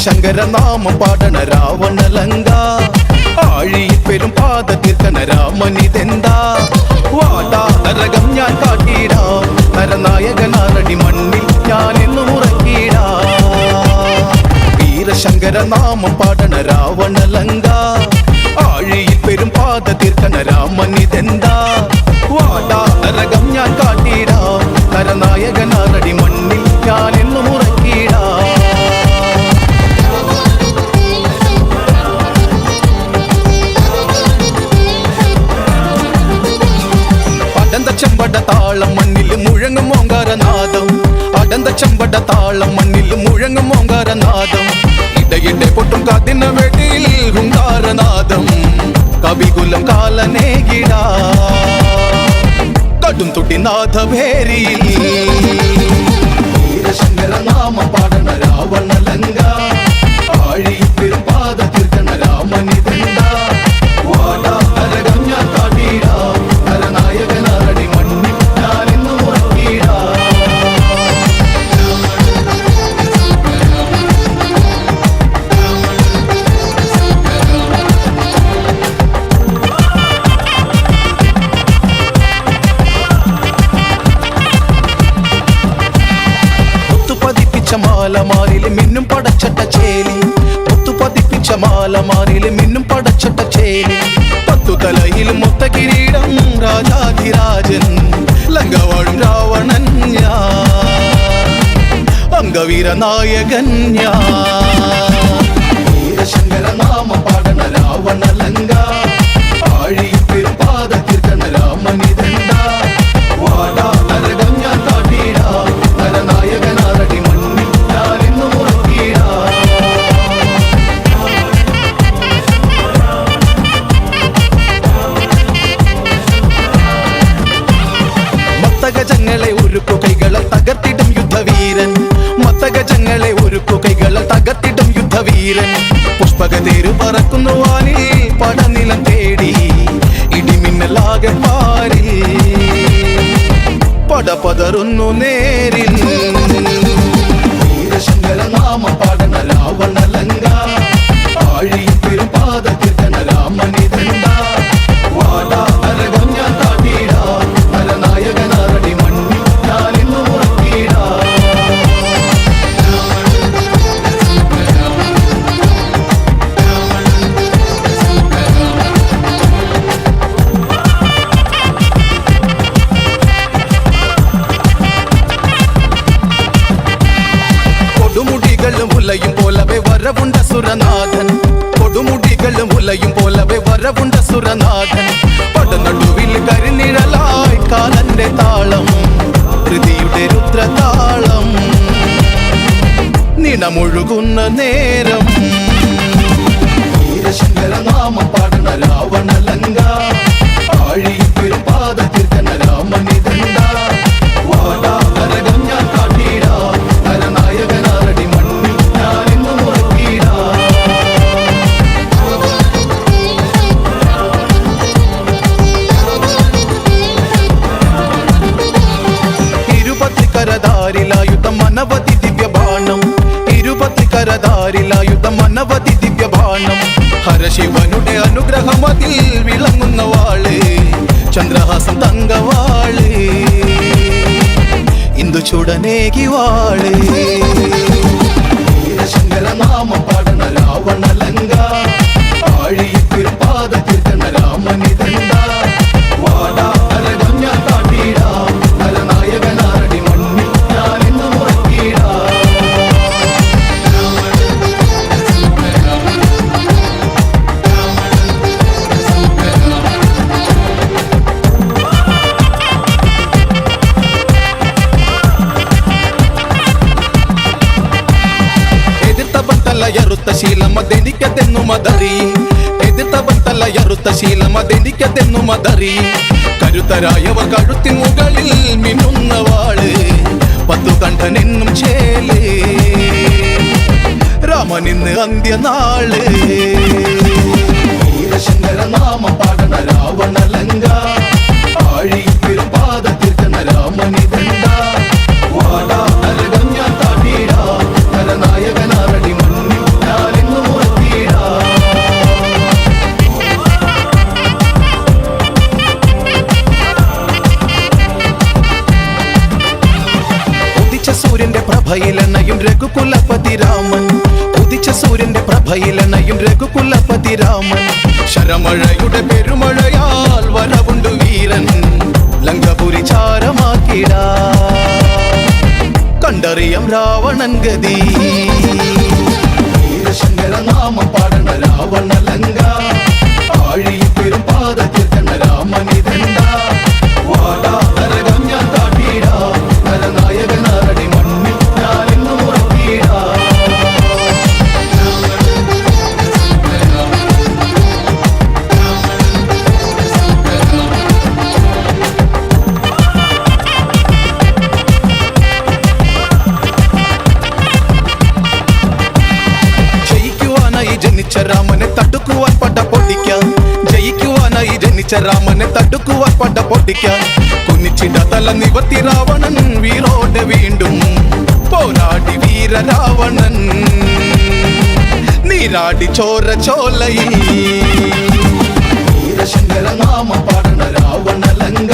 വീരശങ്കര നാമം പാടണ രാവണലങ്ക ആഴിയിൽ പെരും പാത തീർക്കണ രാമനിതെന്താ വാടാ നരകം ഞാൻ കാട്ടിടാം നരനായകനാരടി മണ്ണിൽ ഞാൻ എന്നും ഉറക്കിടാ വീരശങ്കര നാമം പാടണ രാവണലങ്ക ആഴിയിൽ പെരും പാത തീർക്കണ രാമനിതെന്താ വാടാ നരകം ഞാൻ കാട്ടിടാം നരനായകനാരടി മണ്ണിൽ ഞാൻ എന്നും ഉറക്കിടാ ചെമ്പട താളം മണ്ണിൽ മുഴങ്ങും ഓങ്കാരനാദം അടന്ത ചെമ്പട താളം മണ്ണിൽ മുഴങ്ങും ഓങ്കാരനാദം ഇടയിടെ പൊട്ടും കാതിന വെടിയിൽ ഹുങ്കാരനാദം കവികുലം കാലനേകിടാ കടും തുട്ടി നാഥഭേരിയിൽ വീരശങ്കര നാമം പാടണ രാവണലങ്ക ആഴിയിൽ പെരും പാത തീർക്കണ രാമനിതെന്താ വാടാ നരകം ഞാൻ കാട്ടിടാ നരനായകനാരടി മണ്ണിൽ ഞാൻ എന്നും ഉറക്കിടാ മുത്തുപതിപ്പിച്ച മാലമാരിൽ മിന്നും പടച്ചട്ട ചേലി മുത്തുപതിപ്പിച്ച മാലമാരിൽ മിന്നും പടച്ചട്ട ചേലി പത്തു തലയിൽ മൊത്ത കിരീടം രാജാധിരാജൻ ലങ്കവാഴും രാവണൻ അംഗവീര നായകൻ വീരശങ്കര നാമം പാടണ രാവണലങ്ക ആഴിയിൽ പെരും പാത തീർക്കണ രാമനിതെന്താ വാടാ നരകം ഞാൻ കാട്ടിടാ നരനായകനാരടി മണ്ണിൽ ഞാൻ എന്നും ഉറക്കിടാ മത്തഗജങ്ങളെ ഒരുക്കു കൈകളെ തകർത്തിടും യുദ്ധവീരൻ മത്തഗജങ്ങളെ ഒരുക്കു കൈകളെ തകർത്തിടും യുദ്ധവീരൻ പുഷ്പകതേരു പറക്കുന്നു വാനിൽ പടനിലം തേടി ഇടിമിന്നലാകെ പാരി പടപതറുന്നു നേരിൽ വീരശങ്കര നാമം പാടണ രാവണലങ്ക ആഴിയിൽ പെരും പാത തീർക്കണ രാമനിതെന്താ വാടാ നരകം ഞാൻ കാട്ടിടാ നരനായകനാരടി മണ്ണിൽ ഞാൻ എന്നും ഉറക്കിടാ കൊടുമുടികളും ഉലയും പോലവെ വരവുണ്ട സുരനാഥൻ കൊടുമുടികളും ഉലയും പോലവെ വരവുണ്ട സുരനാഥൻ പടനടുവിൽ കരിനിഴലായി കാലന്റെ താളം ഹൃതിയുടെ രുദ്രതാളം നിണമൊഴുകുന്ന നേരം വീരശങ്കര നാമം പാടണ രാവണലങ്ക ആഴിയിൽ പെരും പാത തീർക്കണ രാമനിതെന്താ വാടാ നരകം ഞാൻ കാട്ടിടാ നരനായകനാരടി മണ്ണിൽ ഞാൻ എന്നും ഉറക്കിടാ ഇരുപത്തിക്കരധാരിലായുധം അനവധി ദിവ്യബാണം ഇരുപത്തിക്കരധാരിലായുധം അനവധി ദിവ്യബാണം ഹരശിവനുടെ അനുഗ്രഹം അതിൽ വിളങ്ങുന്ന വാള് ചന്ദ്രഹാസം തങ്കവാള് ഇന്ദു ചുടനേകി വാള് വീരശങ്കര നാമം പാടണ രാവണലങ്ക ആഴിയിൽ പെരും പാത തീർക്കണ രാമനിതെന്താ വാടാ നരകം ഞാൻ കാട്ടിടാ നരനായകനാരടി മണ്ണിൽ ഞാൻ എന്നും ഉറക്കിടാ ಎರುತ್ತ ಶೀಲಮದೆನಿಕತೆನ್ನು ಮದರಿ ಎದಿರ್ತವಂತಲ್ಲ ಎರುತ್ತ ಶೀಲಮದೆನಿಕತೆನ್ನು ಮದರಿ കരുത്തരായവർ കഴുത്തിൻ മുകളിൽ മിന്നുന്ന വാള് പത്തു കണ്ഠനെന്നും ചേല് രാമനിന്ന് അന്ത്യനാള് വീരശങ്കര നാമം പാടണ രാവണലങ്ക ആഴിയിൽ പെരും പാത തീർക്കണ രാമനിതെന്താ വാടാ നരകം ഞാൻ കാട്ടിടാ നരനായകനാരടി മണ്ണിൽ ഉദിച്ച സൂര്യന്റെ പ്രഭയിലെണ്ണയും രഘുകുലപതി രാമൻ. ഉദിച്ച സൂര്യന്റെ പ്രഭയിലെണ്ണയും രഘുകുലപതി രാമൻ. ശരമഴയുടെ പെരുമഴയാൽ വരവുണ്ടു വീരൻ ലങ്കപുരി ചാരമാക്കിടാ. കണ്ടറിയാം രാവണൻ ഗതി. വീരശങ്കര നാമം പാടണ രാവണ ലങ്ക. ആഴിയിൽ പെരും പാത തീർക്കണ രാമനിതണ്ട. വാടാ നരകം ഞാൻ കാട്ടിടാ. നരനായകനാരടി മണ്ണിൽ ഞാനെന്നും ഉറക്കിടാ. ജനിച്ച രാമനെ തടുക്കുവാൻ പട പൊട്ടിക്കാൻ. ജയിക്കുവാനായി ജനിച്ച രാമനെ തടുക്കുവാൻ പട പൊട്ടിക്കാൻ. കുനിച്ചിട തല നിവർത്തി രാവണൻ വീരോടെ വീണ്ടും പോരാടി വീര രാവണൻ. നീരാടി ചോര ചോലയിൽ വീരശങ്കര നാമം പാടണ രാവണ ലങ്ക.